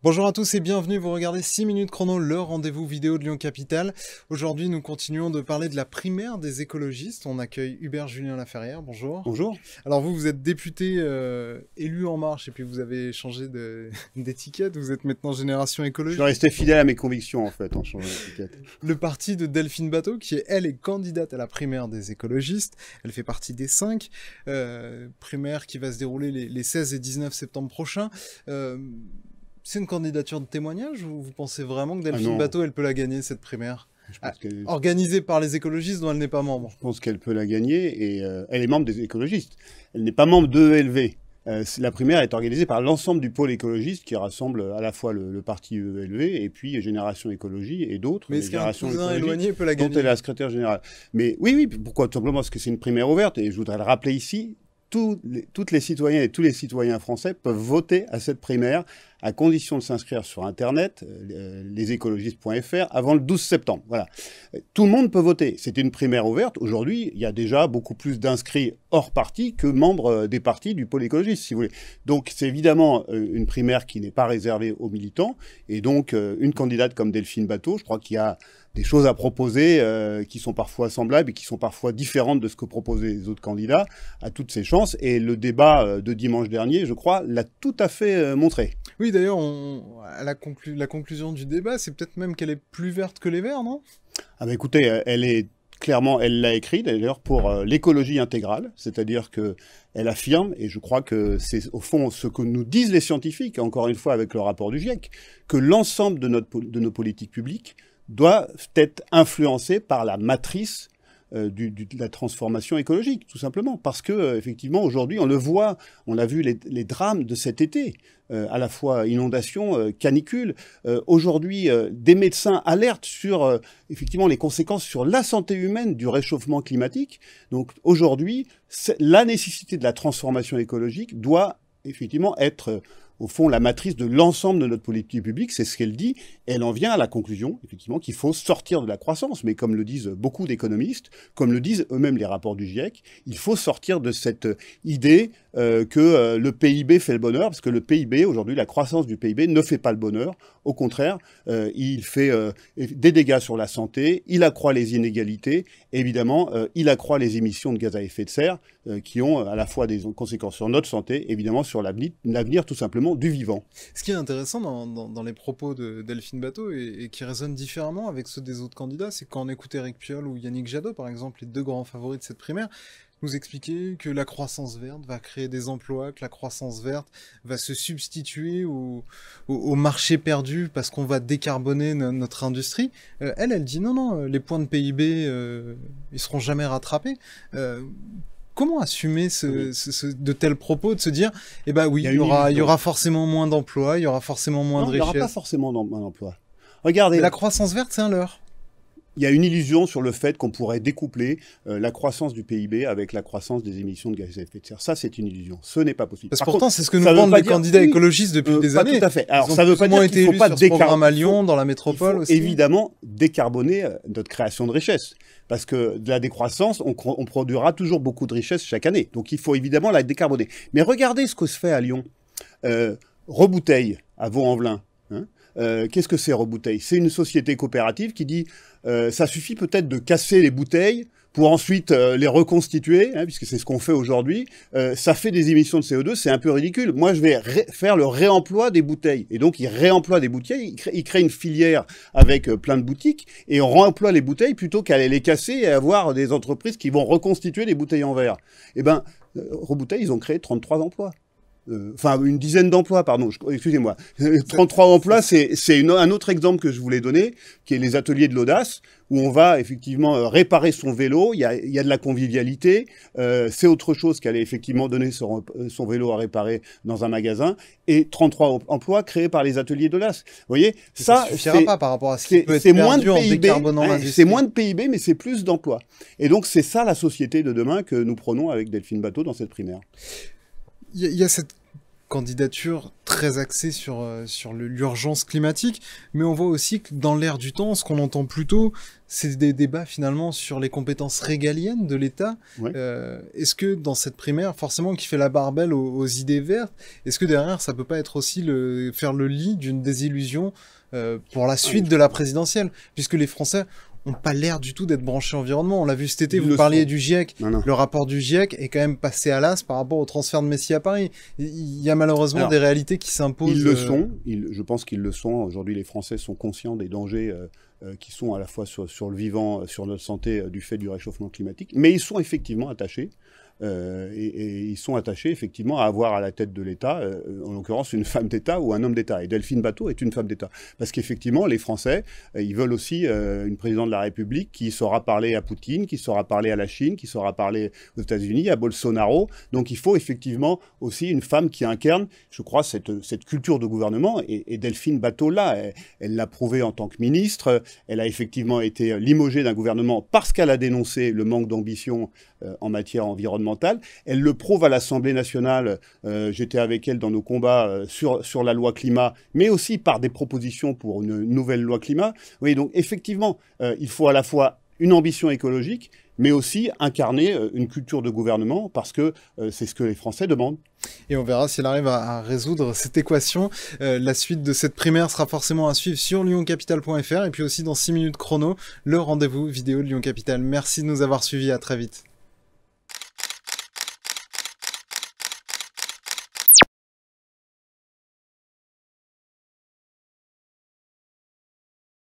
Bonjour à tous et bienvenue, vous regardez 6 minutes chrono, le rendez-vous vidéo de Lyon Capitale. Aujourd'hui, nous continuons de parler de la primaire des écologistes. On accueille Hubert Julien Laferrière, bonjour. Bonjour. Alors vous êtes député élu En Marche et puis vous avez changé d'étiquette, vous êtes maintenant Génération Je Écologique. suis resté fidèle à mes convictions en fait en changeant d'étiquette. Le parti de Delphine Batho, qui elle est candidate à la primaire des écologistes. Elle fait partie des 5 primaires qui va se dérouler les 16 et 19 septembre prochains. C'est une candidature de témoignage ou vous pensez vraiment que Delphine Batho, elle peut la gagner, cette primaire organisée par les écologistes dont elle n'est pas membre? Je pense qu'elle peut la gagner et elle est membre des écologistes. Elle n'est pas membre de ELV. La primaire est organisée par l'ensemble du pôle écologiste qui rassemble à la fois le parti ELV et puis Génération Écologie et d'autres. Mais est-ce qu'un cousin éloigné peut la gagner? Dont elle est la secrétaire générale. Mais oui, pourquoi? Tout simplement parce que c'est une primaire ouverte et je voudrais le rappeler ici. Toutes les citoyennes et tous les citoyens français peuvent voter à cette primaire à condition de s'inscrire sur Internet, lesécologistes.fr, avant le 12 septembre. Voilà. Tout le monde peut voter. C'est une primaire ouverte. Aujourd'hui, il y a déjà beaucoup plus d'inscrits hors parti que membres des partis du pôle écologiste, si vous voulez. Donc, c'est évidemment une primaire qui n'est pas réservée aux militants. Et donc, une candidate comme Delphine Batho, je crois qu'il y a des choses à proposer qui sont parfois semblables et qui sont parfois différentes de ce que proposaient les autres candidats, à toutes ses chances. Et le débat de dimanche dernier, je crois, l'a tout à fait montré. Oui, d'ailleurs, la conclusion du débat, c'est peut-être même qu'elle est plus verte que les Verts, non? Ah bah écoutez, elle l'a écrit d'ailleurs pour l'écologie intégrale, c'est-à-dire que elle affirme, et je crois que c'est au fond ce que nous disent les scientifiques, encore une fois avec le rapport du GIEC, que l'ensemble de nos politiques publiques doit être influencé par la matrice de la transformation écologique, tout simplement. Parce que, effectivement, aujourd'hui, on le voit, on a vu les drames de cet été, à la fois inondations, canicules. Aujourd'hui, des médecins alertent sur, effectivement, les conséquences sur la santé humaine du réchauffement climatique. Donc, aujourd'hui, la nécessité de la transformation écologique doit, effectivement, être au fond, la matrice de l'ensemble de notre politique publique, c'est ce qu'elle dit. Et elle en vient à la conclusion, effectivement, qu'il faut sortir de la croissance. Mais comme le disent beaucoup d'économistes, comme le disent eux-mêmes les rapports du GIEC, il faut sortir de cette idée que le PIB fait le bonheur, parce que le PIB, aujourd'hui, la croissance du PIB ne fait pas le bonheur. Au contraire, il fait des dégâts sur la santé, il accroît les inégalités, et évidemment, il accroît les émissions de gaz à effet de serre, qui ont à la fois des conséquences sur notre santé, évidemment sur l'avenir tout simplement du vivant. Ce qui est intéressant dans les propos de Delphine Batho et qui résonne différemment avec ceux des autres candidats, c'est quand on écoute Éric Piolle ou Yannick Jadot, par exemple, les deux grands favoris de cette primaire, nous expliquer que la croissance verte va créer des emplois, que la croissance verte va se substituer au marché perdu parce qu'on va décarboner notre industrie. Elle dit non, les points de PIB, ils seront jamais rattrapés. Comment assumer de tels propos, de se dire, eh ben oui, il y aura forcément moins d'emplois, il y aura forcément moins de richesses. Il n'y aura pas forcément moins d'emplois. Regardez. Mais la croissance verte, c'est un leurre. Il y a une illusion sur le fait qu'on pourrait découpler la croissance du PIB avec la croissance des émissions de gaz à effet de serre. Ça, c'est une illusion. Ce n'est pas possible. Parce que pourtant, c'est ce que nous vendent les candidats écologistes depuis des années. Tout à fait. Alors, ça ne veut pas dire qu'il ne faut pas décarboner à Lyon, dans la métropole aussi. Évidemment, décarboner notre création de richesse. Parce que de la décroissance, on produira toujours beaucoup de richesses chaque année. Donc, il faut évidemment la décarboner. Mais regardez ce que se fait à Lyon. Rebouteille à Vaux-en-Velin. Qu'est-ce que c'est Rebouteille? C'est une société coopérative qui dit ça suffit peut-être de casser les bouteilles pour ensuite les reconstituer, puisque c'est ce qu'on fait aujourd'hui. Ça fait des émissions de CO2, c'est un peu ridicule. Moi, je vais faire le réemploi des bouteilles. Et donc, ils réemploient des bouteilles, ils créent une filière avec plein de boutiques, et on réemploie les bouteilles plutôt qu'aller les casser et avoir des entreprises qui vont reconstituer les bouteilles en verre. Eh ben, Rebouteille, ils ont créé 33 emplois. Enfin, une dizaine d'emplois, pardon, excusez-moi. 33 emplois, c'est un autre exemple que je voulais donner, qui est les ateliers de l'audace, où on va effectivement réparer son vélo, il y a de la convivialité, c'est autre chose qu'aller effectivement donner son vélo à réparer dans un magasin, et 33 emplois créés par les ateliers de l'audace. Vous voyez, ça suffira pas par rapport à ce qui peut être perdu en décarbonant l'industrie. C'est moins de PIB, mais c'est plus d'emplois. Et donc, c'est ça la société de demain que nous prenons avec Delphine Batho dans cette primaire. Il y a cette candidature très axée sur l'urgence climatique, mais on voit aussi que dans l'air du temps, ce qu'on entend plutôt, c'est des débats finalement sur les compétences régaliennes de l'État. Ouais. Est-ce que dans cette primaire, forcément qui fait la part belle aux idées vertes, est-ce que derrière ça peut pas être aussi faire le lit d'une désillusion pour la suite de la présidentielle, puisque les Français n'ont pas l'air du tout d'être branchés environnement. On l'a vu cet été, vous parliez du GIEC. Non. Le rapport du GIEC est quand même passé à l'as par rapport au transfert de Messi à Paris. Il y a malheureusement des réalités qui s'imposent. Ils le sont. Je pense qu'ils le sont. Aujourd'hui, les Français sont conscients des dangers qui sont à la fois sur le vivant, sur notre santé du fait du réchauffement climatique. Mais ils sont effectivement attachés. Et ils sont attachés effectivement à avoir à la tête de l'État, en l'occurrence une femme d'État ou un homme d'État. Et Delphine Batho est une femme d'État. Parce qu'effectivement, les Français, ils veulent aussi une présidente de la République qui saura parler à Poutine, qui saura parler à la Chine, qui saura parler aux États-Unis, à Bolsonaro. Donc il faut effectivement aussi une femme qui incarne, je crois, cette culture de gouvernement. Et Delphine Batho, là, elle l'a prouvé en tant que ministre. Elle a effectivement été limogée d'un gouvernement parce qu'elle a dénoncé le manque d'ambition en matière environnementale. Elle le prouve à l'Assemblée nationale. J'étais avec elle dans nos combats sur la loi climat, mais aussi par des propositions pour une nouvelle loi climat. Oui, donc effectivement, il faut à la fois une ambition écologique, mais aussi incarner une culture de gouvernement, parce que c'est ce que les Français demandent. Et on verra s'il arrive à résoudre cette équation. La suite de cette primaire sera forcément à suivre sur lyoncapital.fr et puis aussi dans 6 minutes chrono, le rendez-vous vidéo de Lyon Capital. Merci de nous avoir suivis, à très vite.